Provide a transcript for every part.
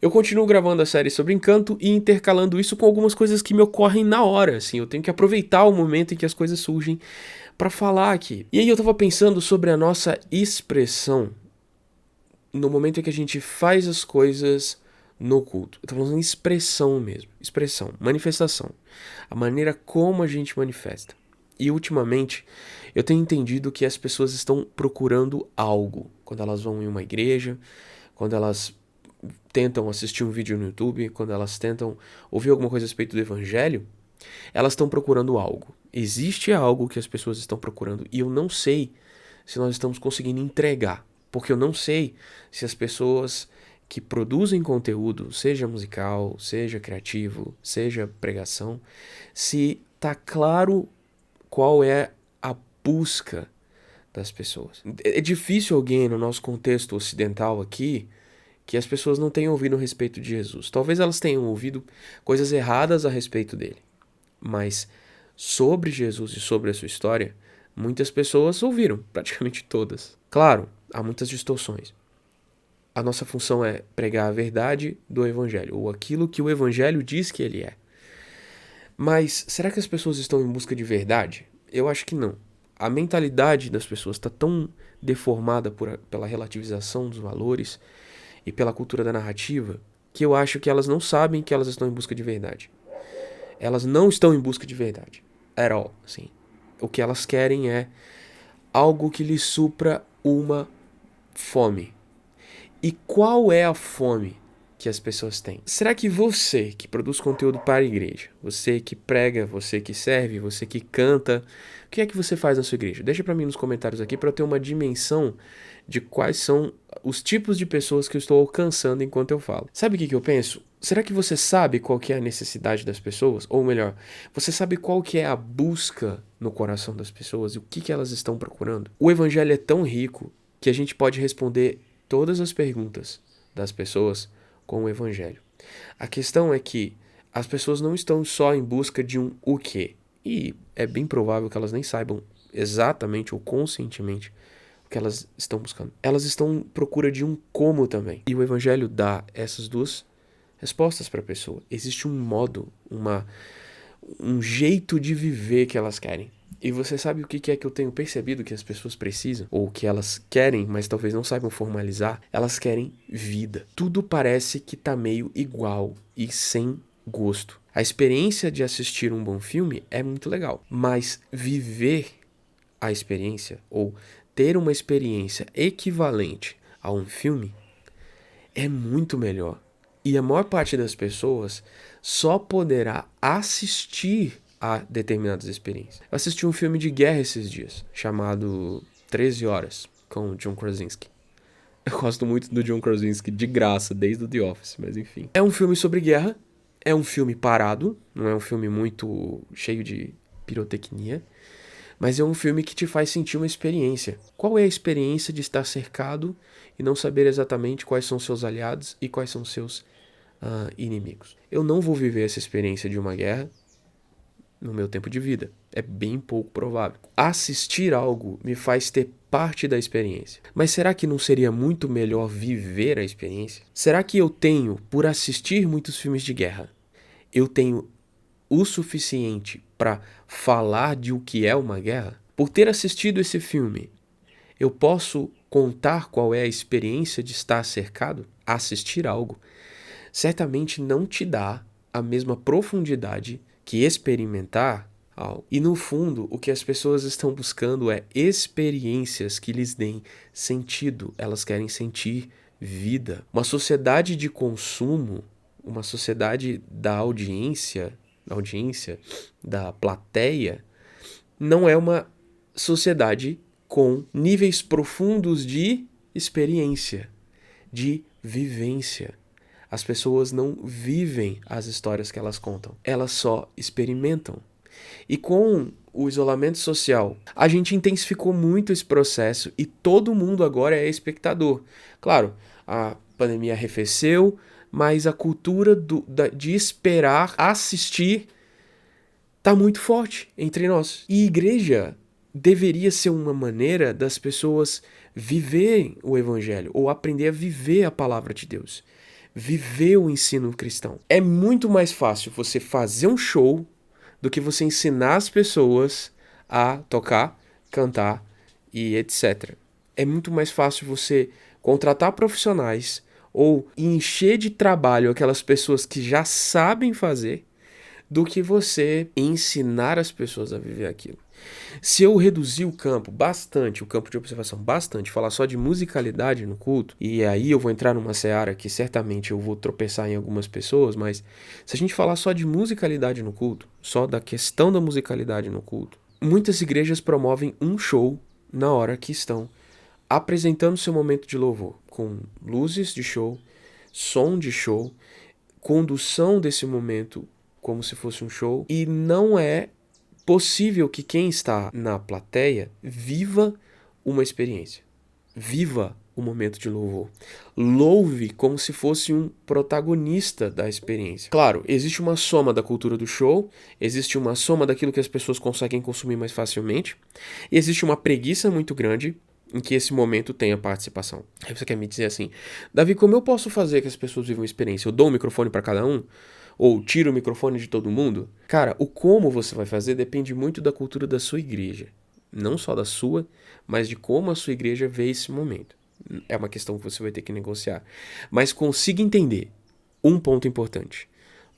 Eu continuo gravando a série sobre Encanto e intercalando isso com algumas coisas que me ocorrem na hora, assim, eu tenho que aproveitar o momento em que as coisas surgem pra falar aqui. E aí eu tava pensando sobre a nossa expressão no momento em que a gente faz as coisas no culto. Eu tô falando em expressão mesmo, expressão, manifestação, a maneira como a gente manifesta. E ultimamente eu tenho entendido que as pessoas estão procurando algo quando elas vão em uma igreja, quando elas tentam assistir um vídeo no YouTube, quando elas tentam ouvir alguma coisa a respeito do evangelho, elas estão procurando algo. Existe algo que as pessoas estão procurando e eu não sei se nós estamos conseguindo entregar, porque eu não sei se as pessoas que produzem conteúdo, seja musical, seja criativo, seja pregação, se tá claro qual é a busca das pessoas. É difícil alguém no nosso contexto ocidental aqui que as pessoas não tenham ouvido a respeito de Jesus. Talvez elas tenham ouvido coisas erradas a respeito dele, mas sobre Jesus e sobre a sua história, muitas pessoas ouviram, praticamente todas. Claro, há muitas distorções. A nossa função é pregar a verdade do evangelho, ou aquilo que o evangelho diz que ele é. Mas será que as pessoas estão em busca de verdade? Eu acho que não. A mentalidade das pessoas está tão deformada pela relativização dos valores e pela cultura da narrativa que eu acho que elas não sabem que elas estão em busca de verdade. Elas não estão em busca de verdade. At all, assim. O que elas querem é algo que lhes supra uma fome. E qual é a fome que as pessoas têm? Será que você que produz conteúdo para a igreja, você que prega, você que serve, você que canta, o que é que você faz na sua igreja? Deixa para mim nos comentários aqui para eu ter uma dimensão de quais são os tipos de pessoas que eu estou alcançando enquanto eu falo. Sabe o que eu penso? Será que você sabe qual que é a necessidade das pessoas? Ou melhor, você sabe qual que é a busca no coração das pessoas e o que elas estão procurando? O evangelho é tão rico que a gente pode responder todas as perguntas das pessoas com o evangelho. A questão é que as pessoas não estão só em busca de um o quê. E é bem provável que elas nem saibam exatamente ou conscientemente o que elas estão buscando. Elas estão em procura de um como também. E o evangelho dá essas duas respostas para a pessoa. Existe um modo, um jeito de viver que elas querem. E você sabe o que é que eu tenho percebido que as pessoas precisam? Ou que elas querem, mas talvez não saibam formalizar? Elas querem vida. Tudo parece que tá meio igual e sem gosto. A experiência de assistir um bom filme é muito legal, mas viver a experiência ou ter uma experiência equivalente a um filme é muito melhor. E a maior parte das pessoas só poderá assistir a determinadas experiências. Eu assisti um filme de guerra esses dias, chamado 13 Horas, com o John Krasinski. Eu gosto muito do John Krasinski de graça, desde o The Office, mas enfim. É um filme sobre guerra, é um filme parado, não é um filme muito cheio de pirotecnia, mas é um filme que te faz sentir uma experiência. Qual é a experiência de estar cercado e não saber exatamente quais são seus aliados e quais são seus inimigos? Eu não vou viver essa experiência de uma guerra no meu tempo de vida. É bem pouco provável. Assistir algo me faz ter parte da experiência. Mas será que não seria muito melhor viver a experiência? Será que eu tenho, por assistir muitos filmes de guerra, eu tenho o suficiente para falar de o que é uma guerra? Por ter assistido esse filme, eu posso contar qual é a experiência de estar cercado? Assistir algo certamente não te dá a mesma profundidade que experimentar algo. E no fundo, o que as pessoas estão buscando é experiências que lhes deem sentido. Elas querem sentir vida. Uma sociedade de consumo, uma sociedade da plateia, não é uma sociedade com níveis profundos de experiência, de vivência. As pessoas não vivem as histórias que elas contam, elas só experimentam. E com o isolamento social, a gente intensificou muito esse processo e todo mundo agora é espectador. Claro, a pandemia arrefeceu, mas a cultura de esperar, assistir, tá muito forte entre nós. E igreja deveria ser uma maneira das pessoas viverem o evangelho ou aprender a viver a palavra de Deus. viver o ensino cristão. É muito mais fácil você fazer um show do que você ensinar as pessoas a tocar, cantar e etc. É muito mais fácil você contratar profissionais ou encher de trabalho aquelas pessoas que já sabem fazer do que você ensinar as pessoas a viver aquilo. Se eu reduzir o campo bastante, o campo de observação bastante, falar só de musicalidade no culto, e aí eu vou entrar numa seara que certamente eu vou tropeçar em algumas pessoas, mas se a gente falar só de musicalidade no culto, só da questão da musicalidade no culto, muitas igrejas promovem um show na hora que estão apresentando seu momento de louvor, com luzes de show, som de show, condução desse momento como se fosse um show, e não é possível que quem está na plateia viva uma experiência. Viva o momento de louvor. Louve como se fosse um protagonista da experiência. Claro, existe uma soma da cultura do show, existe uma soma daquilo que as pessoas conseguem consumir mais facilmente, e existe uma preguiça muito grande em que esse momento tenha participação. Aí você quer me dizer assim, Davi, como eu posso fazer que as pessoas vivam uma experiência? Eu dou um microfone para cada um? Ou tira o microfone de todo mundo? Cara, o como você vai fazer depende muito da cultura da sua igreja. Não só da sua, mas de como a sua igreja vê esse momento. É uma questão que você vai ter que negociar. Mas consiga entender um ponto importante.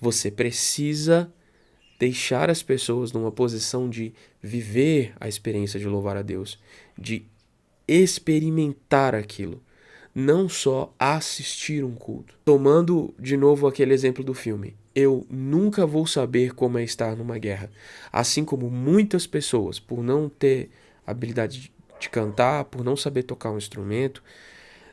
Você precisa deixar as pessoas numa posição de viver a experiência de louvar a Deus, de experimentar aquilo. Não só assistir um culto. Tomando de novo aquele exemplo do filme. Eu nunca vou saber como é estar numa guerra. Assim como muitas pessoas, por não ter habilidade de cantar, por não saber tocar um instrumento,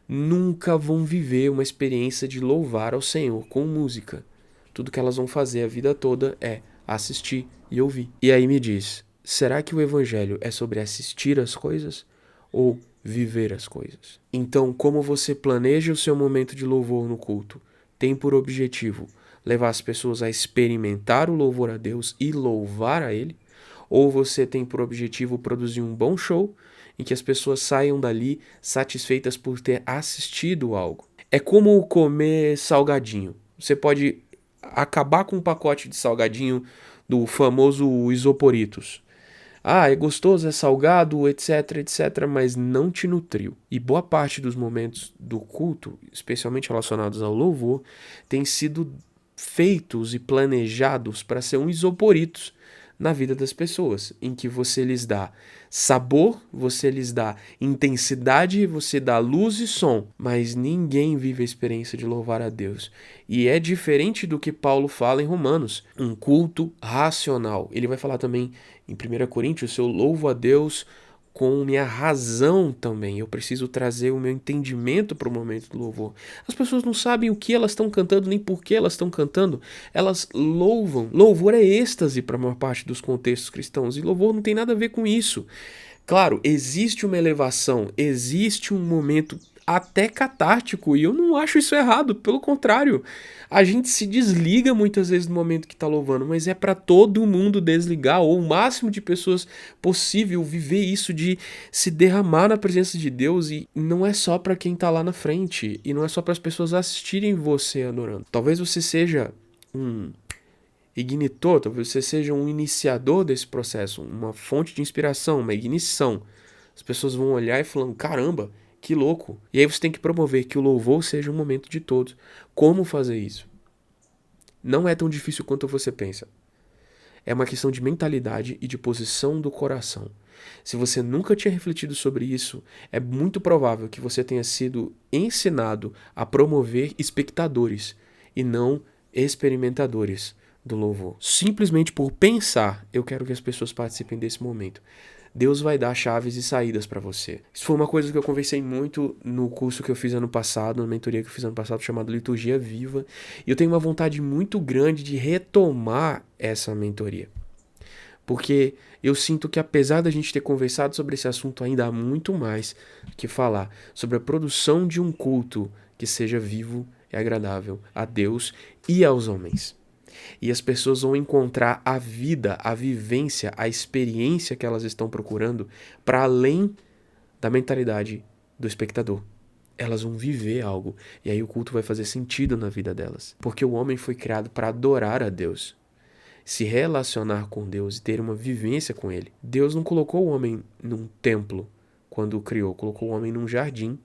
nunca vão viver uma experiência de louvar ao Senhor com música. Tudo que elas vão fazer a vida toda é assistir e ouvir. E aí me diz, será que o evangelho é sobre assistir as coisas ou viver as coisas? Então, como você planeja o seu momento de louvor no culto, tem por objetivo levar as pessoas a experimentar o louvor a Deus e louvar a Ele? Ou você tem por objetivo produzir um bom show em que as pessoas saiam dali satisfeitas por ter assistido algo? É como comer salgadinho. Você pode acabar com um pacote de salgadinho do famoso Isoporitos. Ah, é gostoso, é salgado, etc, etc, mas não te nutriu. E boa parte dos momentos do culto, especialmente relacionados ao louvor, têm sido feitos e planejados para ser um isoporitos na vida das pessoas, em que você lhes dá sabor, você lhes dá intensidade, você dá luz e som, mas ninguém vive a experiência de louvar a Deus. E é diferente do que Paulo fala em Romanos, um culto racional. Ele vai falar também em 1 Coríntios, eu louvo a Deus com minha razão também. Eu preciso trazer o meu entendimento para o momento do louvor. As pessoas não sabem o que elas estão cantando, nem por que elas estão cantando. Elas louvam. Louvor é êxtase para a maior parte dos contextos cristãos. E louvor não tem nada a ver com isso. Claro, existe uma elevação, existe um momento até catártico, e eu não acho isso errado, pelo contrário. A gente se desliga muitas vezes no momento que está louvando, mas é para todo mundo desligar, ou o máximo de pessoas possível viver isso de se derramar na presença de Deus, e não é só para quem está lá na frente, e não é só para as pessoas assistirem você adorando. Talvez você seja um ignitor, talvez você seja um iniciador desse processo, uma fonte de inspiração, uma ignição. As pessoas vão olhar e falando, caramba, que louco. E aí você tem que promover que o louvor seja um momento de todos. Como fazer isso? Não é tão difícil quanto você pensa. É uma questão de mentalidade e de posição do coração. Se você nunca tinha refletido sobre isso, é muito provável que você tenha sido ensinado a promover espectadores e não experimentadores do louvor. Simplesmente por pensar, eu quero que as pessoas participem desse momento. Deus vai dar chaves e saídas para você. Isso foi uma coisa que eu conversei muito no curso que eu fiz ano passado, na mentoria que eu fiz ano passado, chamado Liturgia Viva. E eu tenho uma vontade muito grande de retomar essa mentoria. Porque eu sinto que apesar da gente ter conversado sobre esse assunto, ainda há muito mais que falar sobre a produção de um culto que seja vivo e agradável a Deus e aos homens. E as pessoas vão encontrar a vida, a vivência, a experiência que elas estão procurando para além da mentalidade do espectador. elas vão viver algo. E aí o culto vai fazer sentido na vida delas. Porque o homem foi criado para adorar a Deus, se relacionar com Deus e ter uma vivência com Ele. Deus não colocou o homem num templo quando o criou, colocou o homem num jardim.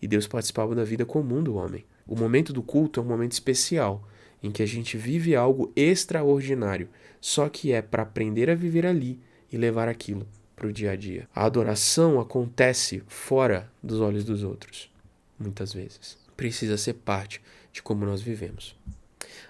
E Deus participava da vida comum do homem. O momento do culto é um momento especial, em que a gente vive algo extraordinário, só que é para aprender a viver ali e levar aquilo para o dia a dia. A adoração acontece fora dos olhos dos outros, muitas vezes. Precisa ser parte de como nós vivemos.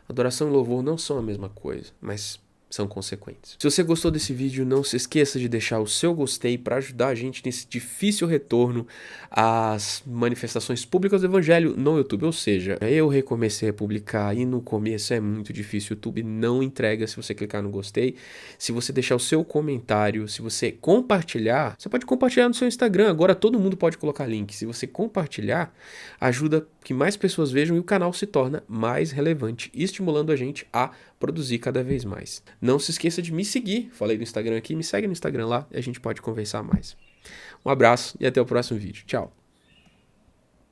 Adoração e louvor não são a mesma coisa, mas são consequentes. Se você gostou desse vídeo, não se esqueça de deixar o seu gostei para ajudar a gente nesse difícil retorno às manifestações públicas do evangelho no YouTube. Ou seja, eu recomecei a publicar e no começo é muito difícil. O YouTube não entrega se você clicar no gostei. Se você deixar o seu comentário, se você compartilhar, você pode compartilhar no seu Instagram. Agora todo mundo pode colocar link. Se você compartilhar, ajuda que mais pessoas vejam e o canal se torna mais relevante, estimulando a gente a produzir cada vez mais. Não se esqueça de me seguir, falei no Instagram aqui, me segue no Instagram lá e a gente pode conversar mais. Um abraço e até o próximo vídeo. Tchau!